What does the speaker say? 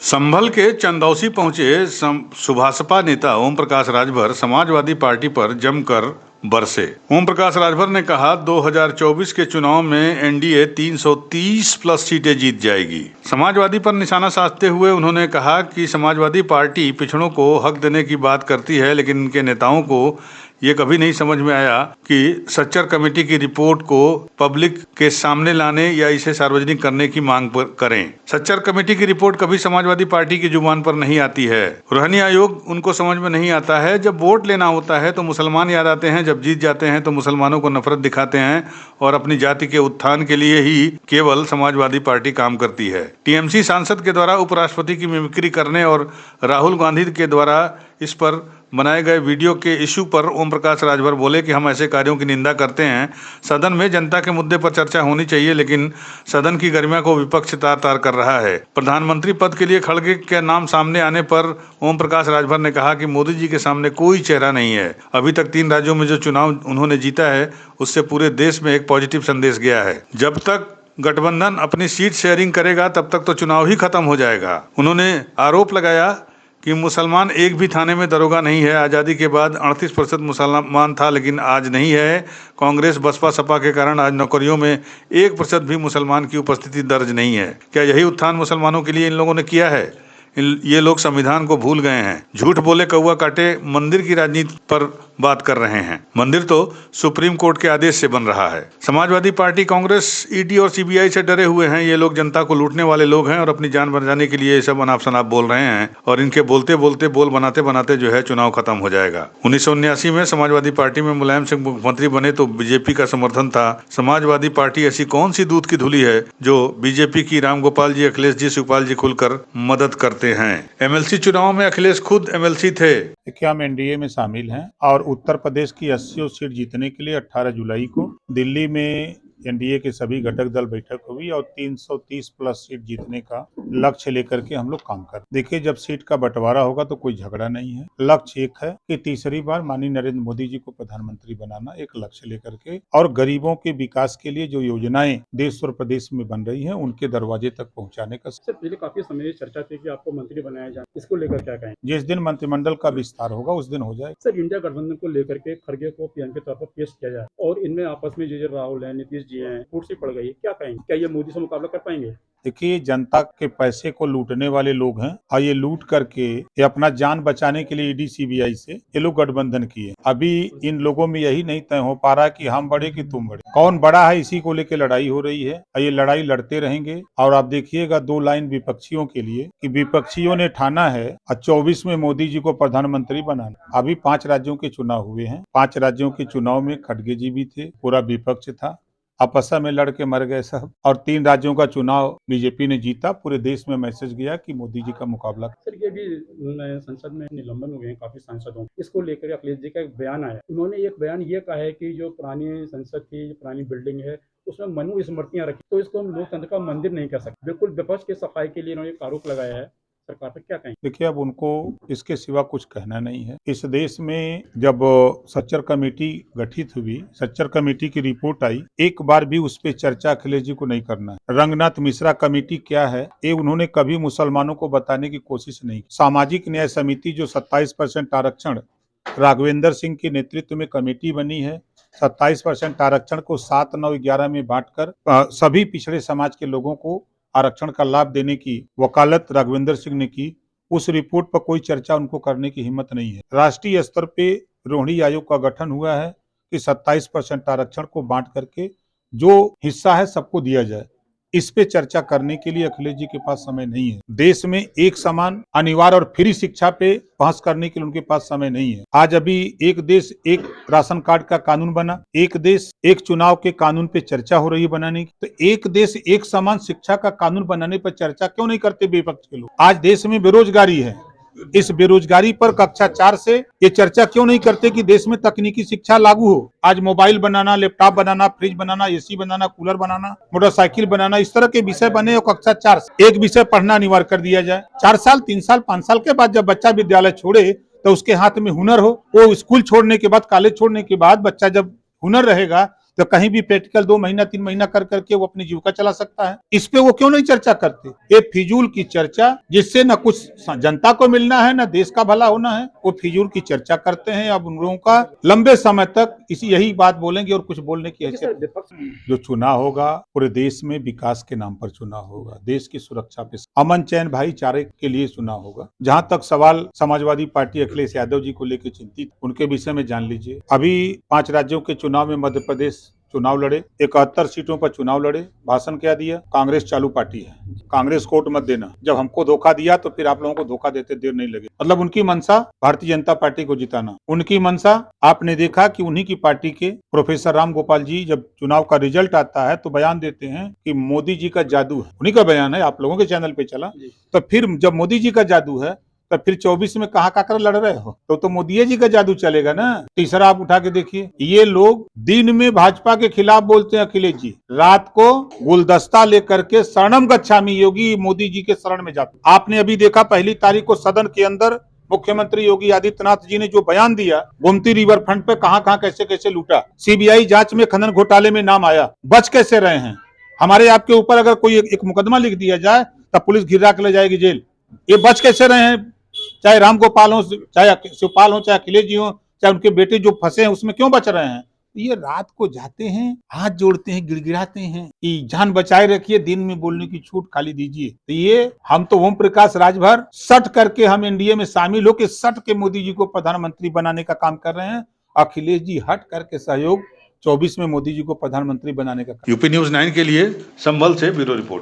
संभल के चंदौसी पहुंचे सुभासपा नेता ओम प्रकाश राजभर समाजवादी पार्टी पर जमकर बरसे। ओम प्रकाश राजभर ने कहा 2024 के चुनाव में एनडीए 330 प्लस सीटें जीत जाएगी। समाजवादी पर निशाना साधते हुए उन्होंने कहा कि समाजवादी पार्टी पिछड़ों को हक देने की बात करती है, लेकिन इनके नेताओं को ये कभी नहीं समझ में आया कि सच्चर कमेटी की रिपोर्ट को पब्लिक के सामने लाने या इसे सार्वजनिक करने की मांग करें। सच्चर कमेटी की रिपोर्ट कभी समाजवादी पार्टी की जुबान पर नहीं आती है। रोहिणी आयोग उनको समझ में नहीं आता है। जब वोट लेना होता है तो मुसलमान याद आते हैं, जब जीत जाते हैं तो मुसलमानों को नफरत दिखाते हैं और अपनी जाति के उत्थान के लिए ही केवल समाजवादी पार्टी काम करती है। टीएमसी सांसद के द्वारा उपराष्ट्रपति की मिमिक्री करने और राहुल गांधी के द्वारा इस पर बनाए गए वीडियो के इश्यू पर ओम प्रकाश राजभर बोले कि हम ऐसे कार्यों की निंदा करते हैं। सदन में जनता के मुद्दे पर चर्चा होनी चाहिए, लेकिन सदन की गरिमा को विपक्ष तार तार कर रहा है। प्रधानमंत्री पद के लिए खड़गे के नाम सामने आने पर ओम प्रकाश राजभर ने कहा कि मोदी जी के सामने कोई चेहरा नहीं है। अभी तक 3 राज्यों में जो चुनाव उन्होंने जीता है उससे पूरे देश में एक पॉजिटिव संदेश गया है। जब तक गठबंधन अपनी सीट शेयरिंग करेगा तब तक तो चुनाव ही खत्म हो जाएगा। उन्होंने आरोप लगाया कि मुसलमान एक भी थाने में दरोगा नहीं है। आज़ादी के बाद 38% मुसलमान था, लेकिन आज नहीं है। कांग्रेस बसपा सपा के कारण आज नौकरियों में 1% भी मुसलमान की उपस्थिति दर्ज नहीं है। क्या यही उत्थान मुसलमानों के लिए इन लोगों ने किया है? ये लोग संविधान को भूल गए हैं। झूठ बोले कौवा काटे मंदिर की राजनीति पर बात कर रहे हैं। मंदिर तो सुप्रीम कोर्ट के आदेश से बन रहा है। समाजवादी पार्टी, कांग्रेस, ईडी और सीबीआई से डरे हुए हैं। ये लोग जनता को लूटने वाले लोग हैं और अपनी जान बचाने के लिए ये सब अनाप शनाप बोल रहे हैं और इनके बोलते बोलते बोल बनाते बनाते जो है चुनाव खत्म हो जाएगा। 1979 में समाजवादी पार्टी में मुलायम सिंह मुख्यमंत्री बने तो बीजेपी का समर्थन था। समाजवादी पार्टी ऐसी कौन सी दूध की धुली है जो बीजेपी की रामगोपाल जी, अखिलेश जी, शिवपाल जी खुलकर मदद करते हैं। एमएलसी चुनाव में अखिलेश खुद एमएलसी थे। क्या हम एनडीए में शामिल हैं और उत्तर प्रदेश की 80 सीट जीतने के लिए 18 जुलाई को दिल्ली में एनडीए के सभी घटक दल बैठक हुई और 330 प्लस सीट जीतने का लक्ष्य लेकर के हम लोग काम कर। देखिए, जब सीट का बंटवारा होगा तो कोई झगड़ा नहीं है। लक्ष्य एक है कि तीसरी बार माननीय नरेंद्र मोदी जी को प्रधानमंत्री बनाना, एक लक्ष्य लेकर के, और गरीबों के विकास के लिए जो योजनाएं देश और प्रदेश में बन रही है उनके दरवाजे तक पहुँचाने का। सर, पिछले काफी समय चर्चा थी कि आपको मंत्री बनाया जाए, इसको लेकर क्या कहें? जिस दिन मंत्रिमंडल का विस्तार होगा उस दिन हो जाए। सर, इंडिया गठबंधन को लेकर के खड़गे को पीएम के तौर पर पेश किया जाए और इनमें आपस में जो राहुल है, नीतीश जी हैं, फूट सी पड़ गई, क्या कहेंगे? क्या ये मोदी से मुकाबला कर पाएंगे? देखिए, जनता के पैसे को लूटने वाले लोग हैं और ये लूट करके ये अपना जान बचाने के लिए ईडी सीबीआई से ये लोग गठबंधन किए। अभी इन लोगों में यही नहीं तय हो पा रहा कि हम बड़े कि तुम बड़े, कौन बड़ा है, इसी को लेकर लड़ाई हो रही है और ये लड़ाई लड़ते रहेंगे। और आप देखिएगा 2 लाइन विपक्षियों के लिए कि विपक्षियों ने ठाना है 24 में मोदी जी को प्रधानमंत्री बनाना। अभी 5 राज्यों के चुनाव हुए हैं। 5 राज्यों के चुनाव में खड़गे जी भी थे, पूरा विपक्ष था, आपस में लड़ के मर गए सब। और 3 राज्यों का चुनाव बीजेपी ने जीता। पूरे देश में मैसेज गया कि मोदी जी का मुकाबला। सर, ये भी संसद में निलंबन हुए हैं काफी सांसदों, इसको लेकर अखिलेश जी का एक बयान आया। उन्होंने एक बयान ये कहा है कि जो पुरानी संसद की जो पुरानी बिल्डिंग है उसमें मनु स्मृतियां रखी, तो इसको हम लोकतंत्र का मंदिर नहीं कह सकते। बिल्कुल विपक्ष की सफाई के लिए उन्होंने एक आरोप लगाया है सरकार पर, क्या कहें? देखिए, अब उनको इसके सिवा कुछ कहना नहीं है। इस देश में जब सच्चर कमेटी गठित हुई, सच्चर कमेटी की रिपोर्ट आई, एक बार भी उस पर चर्चा अखिलेश जी को नहीं करना है। रंगनाथ मिश्रा कमेटी क्या है ये उन्होंने कभी मुसलमानों को बताने की कोशिश नहीं की। सामाजिक न्याय समिति जो 27% आरक्षण राघवेंद्र सिंह के नेतृत्व में कमेटी बनी है, 27% आरक्षण को 7, 9, 11 में बांटकर सभी पिछड़े समाज के लोगों को आरक्षण का लाभ देने की वकालत राघवेंद्र सिंह ने की। उस रिपोर्ट पर कोई चर्चा उनको करने की हिम्मत नहीं है। राष्ट्रीय स्तर पे रोहिणी आयोग का गठन हुआ है कि 27% आरक्षण को बांट करके जो हिस्सा है सबको दिया जाए। इस पे चर्चा करने के लिए अखिलेश जी के पास समय नहीं है। देश में एक समान, अनिवार्य और फ्री शिक्षा पे बहस करने के लिए उनके पास समय नहीं है। आज अभी एक देश एक राशन कार्ड का कानून बना, एक देश एक चुनाव के कानून पे चर्चा हो रही है बनाने की, तो एक देश एक समान शिक्षा का कानून बनाने पर चर्चा क्यों नहीं करते विपक्ष के लोग? आज देश में बेरोजगारी है, इस बेरोजगारी पर कक्षा 4 से ये चर्चा क्यों नहीं करते कि देश में तकनीकी शिक्षा लागू हो? आज मोबाइल बनाना, लैपटॉप बनाना, फ्रिज बनाना, एसी बनाना, कूलर बनाना, मोटरसाइकिल बनाना, इस तरह के विषय बने और कक्षा 4 से एक विषय पढ़ना अनिवार्य कर दिया जाए। 4 साल, 3 साल, 5 साल के बाद जब बच्चा विद्यालय छोड़े तो उसके हाथ में हुनर हो। वो स्कूल छोड़ने के बाद, कॉलेज छोड़ने के बाद बच्चा जब हुनर रहेगा तो कहीं भी प्रैक्टिकल 2 महीना 3 महीना कर करके वो अपनी जीविका चला सकता है। इस पे वो क्यों नहीं चर्चा करते? ये फिजूल की चर्चा, जिससे न कुछ जनता को मिलना है न देश का भला होना है, वो फिजूल की चर्चा करते हैं। अब उन लोगों का लंबे समय तक यही बात बोलेंगे और कुछ बोलने की हैसियत। जो चुनाव होगा पूरे देश में विकास के नाम पर चुनाव होगा, देश की सुरक्षा पे, अमन चैन भाईचारे के लिए चुनाव होगा। जहां तक सवाल समाजवादी पार्टी अखिलेश यादव जी को लेकर चिंतित, उनके विषय में जान लीजिए। अभी 5 राज्यों के चुनाव में मध्य प्रदेश चुनाव लड़े, 71 सीटों पर चुनाव लड़े, भाषण क्या दिया? कांग्रेस चालू पार्टी है, कांग्रेस को वोट मत देना, जब हमको धोखा दिया तो फिर आप लोगों को धोखा देते देर नहीं लगे। मतलब उनकी मंशा भारतीय जनता पार्टी को जिताना, उनकी मंशा। आपने देखा कि उन्हीं की पार्टी के प्रोफेसर राम गोपाल जी जब चुनाव का रिजल्ट आता है तो बयान देते हैं कि मोदी जी का जादू है। उन्हीं का बयान है, आप लोगों के चैनल पे चला। तो फिर जब मोदी जी का जादू है तो फिर 24 में कहाँ कर लड़ रहे हो? तो मोदी जी का जादू चलेगा ना। तीसरा आप उठा के देखिए, ये लोग दिन में भाजपा के खिलाफ बोलते हैं अखिलेश जी, रात को गुलदस्ता लेकर के शरणम गच्छामि योगी मोदी जी के शरण में जाते। आपने अभी देखा 1 तारीख को सदन के अंदर मुख्यमंत्री योगी आदित्यनाथ जी ने जो बयान दिया, गोमती रिवर फ्रंट पे कहाँ कैसे कैसे लूटा, सीबीआई जांच में खनन घोटाले में नाम आया, बच कैसे रहे हैं? हमारे आपके ऊपर अगर कोई एक मुकदमा लिख दिया जाए तब पुलिस घिरा के ले जाएगी जेल। ये बच कैसे रहे हैं? चाहे राम गोपाल हो, चाहे शिवपाल हो, चाहे अखिलेश जी हो, चाहे उनके बेटे जो फंसे हैं, उसमें क्यों बच रहे हैं? ये रात को जाते हैं, हाथ जोड़ते हैं, गिड़गिड़ाते हैं कि जान बचाए रखिए, दिन में बोलने की छूट खाली दीजिए। तो ये हम तो ओम प्रकाश राजभर सट करके हम एनडीए में शामिल होकर सट के मोदी जी को प्रधानमंत्री बनाने का काम कर रहे हैं। अखिलेश जी हट करके सहयोग 24 में मोदी जी को प्रधानमंत्री बनाने का काम। यूपी न्यूज 9 के लिए संभल से ब्यूरो रिपोर्ट।